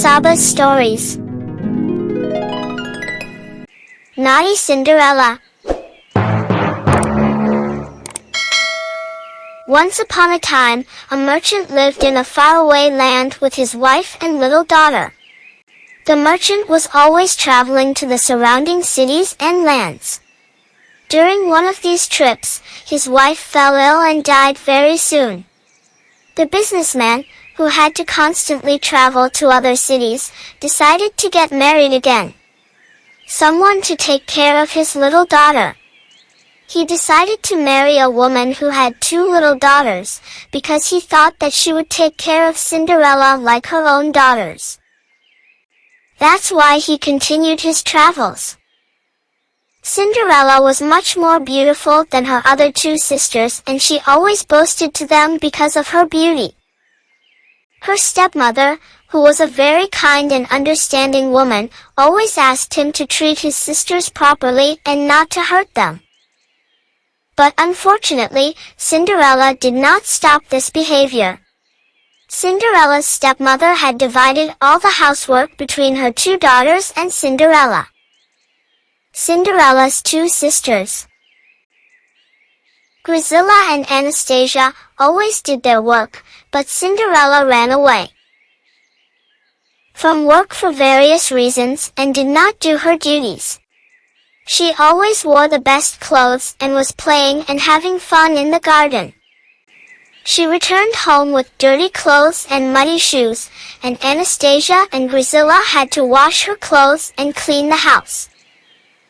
Saba's stories. Naughty Cinderella. Once upon a time, a merchant lived in a faraway land with his wife and little daughter. The merchant was always traveling to the surrounding cities and lands. During one of these trips, his wife fell ill and died very soon. The businessman, who had to constantly travel to other cities, decided to get married again. Someone to take care of his little daughter. He decided to marry a woman who had 2 little daughters, because he thought that she would take care of Cinderella like her own daughters. That's why he continued his travels. Cinderella was much more beautiful than her other 2 sisters, and she always boasted to them because of her beauty. Her stepmother, who was a very kind and understanding woman, always asked him to treat his sisters properly and not to hurt them. But unfortunately, Cinderella did not stop this behavior. Cinderella's stepmother had divided all the housework between her 2 daughters and Cinderella. Cinderella's 2 sisters, Grizilla and Anastasia, always did their work, but Cinderella ran away from work for various reasons and did not do her duties. She always wore the best clothes and was playing and having fun in the garden. She returned home with dirty clothes and muddy shoes, and Anastasia and Grizilla had to wash her clothes and clean the house.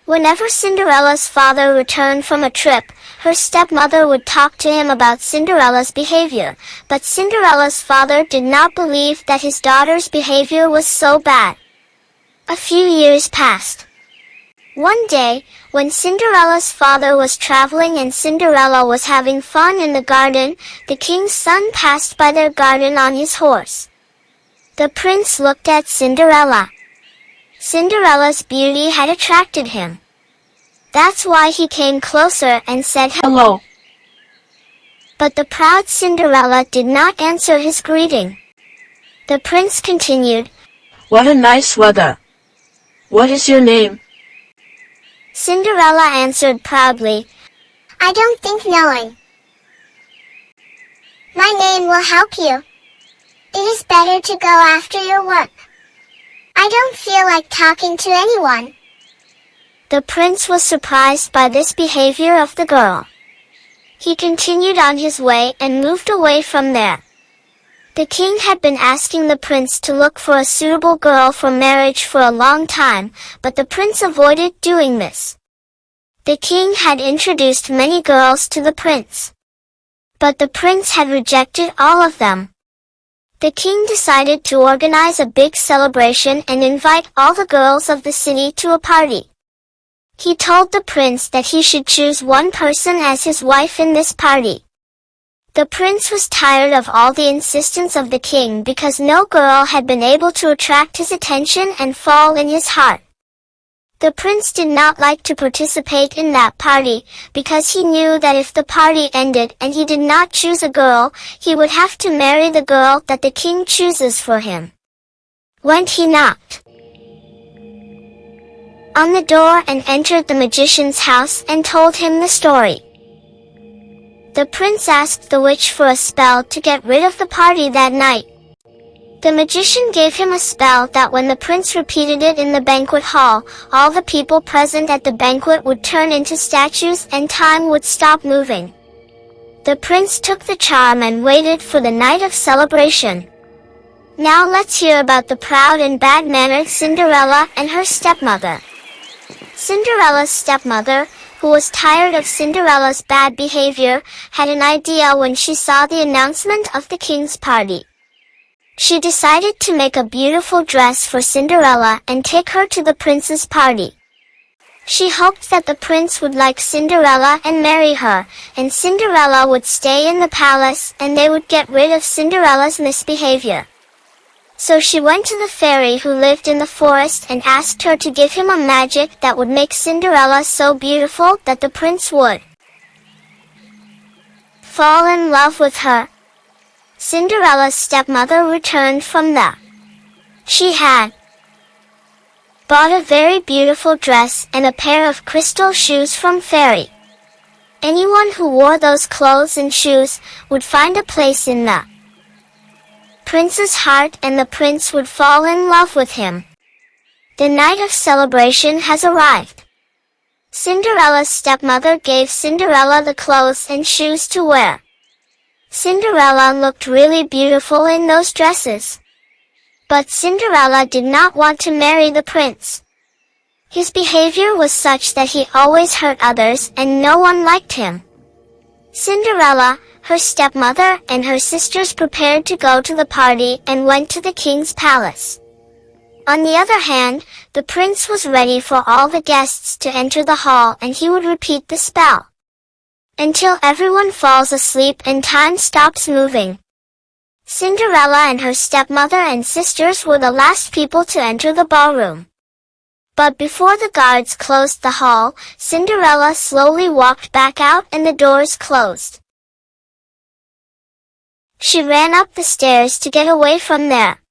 Whenever Cinderella's father returned from a trip, her stepmother would talk to him about Cinderella's behavior, but Cinderella's father did not believe that his daughter's behavior was so bad. A few years passed. One day, when Cinderella's father was traveling and Cinderella was having fun in the garden, the king's son passed by their garden on his horse. The prince looked at Cinderella. Cinderella's beauty had attracted him. That's why he came closer and said hello. But the proud Cinderella did not answer his greeting. The prince continued, "What a nice weather. What is your name?" Cinderella answered proudly, "I don't think knowing. My name will help you. It is better to go after your work. I don't feel like talking to anyone." The prince was surprised by this behavior of the girl. He continued on his way and moved away from there. The king had been asking the prince to look for a suitable girl for marriage for a long time, but the prince avoided doing this. The king had introduced many girls to the prince, but the prince had rejected all of them. The king decided to organize a big celebration and invite all the girls of the city to a party. He told the prince that he should choose one person as his wife in this party. The prince was tired of all the insistence of the king because no girl had been able to attract his attention and fall in his heart. The prince did not like to participate in that party, because he knew that if the party ended and he did not choose a girl, he would have to marry the girl that the king chooses for him. When he knocked on the door and entered the magician's house and told him the story. The prince asked the witch for a spell to get rid of the party that night. The magician gave him a spell that when the prince repeated it in the banquet hall, all the people present at the banquet would turn into statues and time would stop moving. The prince took the charm and waited for the night of celebration. Now let's hear about the proud and bad-mannered Cinderella and her stepmother. Cinderella's stepmother, who was tired of Cinderella's bad behavior, had an idea when she saw the announcement of the king's party. She decided to make a beautiful dress for Cinderella and take her to the prince's party. She hoped that the prince would like Cinderella and marry her, and Cinderella would stay in the palace and they would get rid of Cinderella's misbehavior. So she went to the fairy who lived in the forest and asked her to give him a magic that would make Cinderella so beautiful that the prince would fall in love with her. Cinderella's stepmother returned from the She had bought a very beautiful dress and a pair of crystal shoes from Fairy. Anyone who wore those clothes and shoes would find a place in the prince's heart, and the prince would fall in love with him. The night of celebration has arrived. Cinderella's stepmother gave Cinderella the clothes and shoes to wear. Cinderella looked really beautiful in those dresses. But Cinderella did not want to marry the prince. His behavior was such that he always hurt others and no one liked him. Cinderella, her stepmother, and her sisters prepared to go to the party and went to the king's palace. On the other hand, the prince was ready for all the guests to enter the hall, and he would repeat the spell until everyone falls asleep and time stops moving. Cinderella and her stepmother and sisters were the last people to enter the ballroom. But before the guards closed the hall, Cinderella slowly walked back out and the doors closed. She ran up the stairs to get away from there.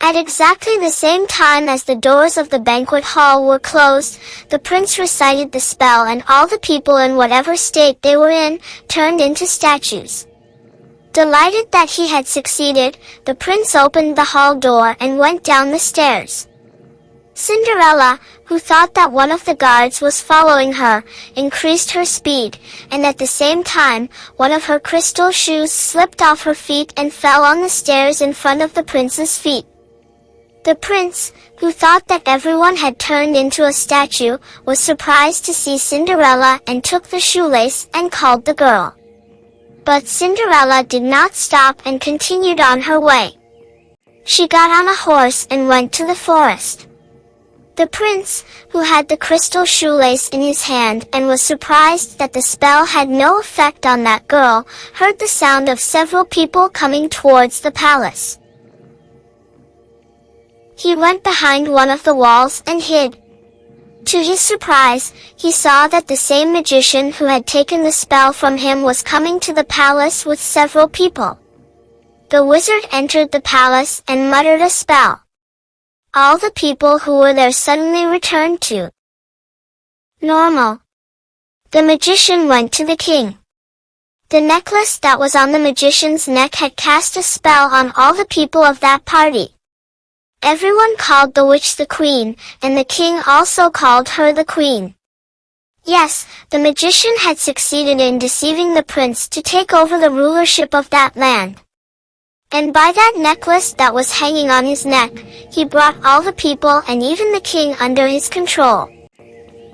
At exactly the same time as the doors of the banquet hall were closed, the prince recited the spell, and all the people, in whatever state they were in, turned into statues. Delighted that he had succeeded, the prince opened the hall door and went down the stairs. Cinderella, who thought that one of the guards was following her, increased her speed, and at the same time, one of her crystal shoes slipped off her feet and fell on the stairs in front of the prince's feet. The prince, who thought that everyone had turned into a statue, was surprised to see Cinderella and took the shoelace and called the girl. But Cinderella did not stop and continued on her way. She got on a horse and went to the forest. The prince, who had the crystal shoelace in his hand and was surprised that the spell had no effect on that girl, heard the sound of several people coming towards the palace. He went behind one of the walls and hid. To his surprise, he saw that the same magician who had taken the spell from him was coming to the palace with several people. The wizard entered the palace and muttered a spell. All the people who were there suddenly returned to normal. The magician went to the king. The necklace that was on the magician's neck had cast a spell on all the people of that party. Everyone called the witch the queen, and the king also called her the queen. Yes, the magician had succeeded in deceiving the prince to take over the rulership of that land. And by that necklace that was hanging on his neck, he brought all the people and even the king under his control.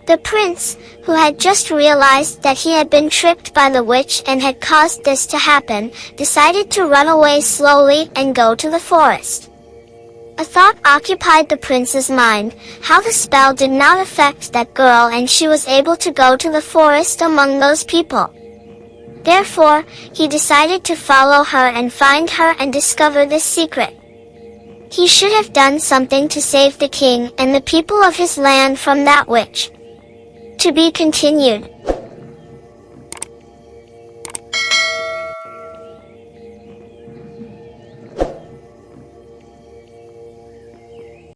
The prince, who had just realized that he had been tricked by the witch and had caused this to happen, decided to run away slowly and go to the forest. A thought occupied the prince's mind, how the spell did not affect that girl and she was able to go to the forest among those people. Therefore, he decided to follow her and find her and discover this secret. He should have done something to save the king and the people of his land from that witch. To be continued.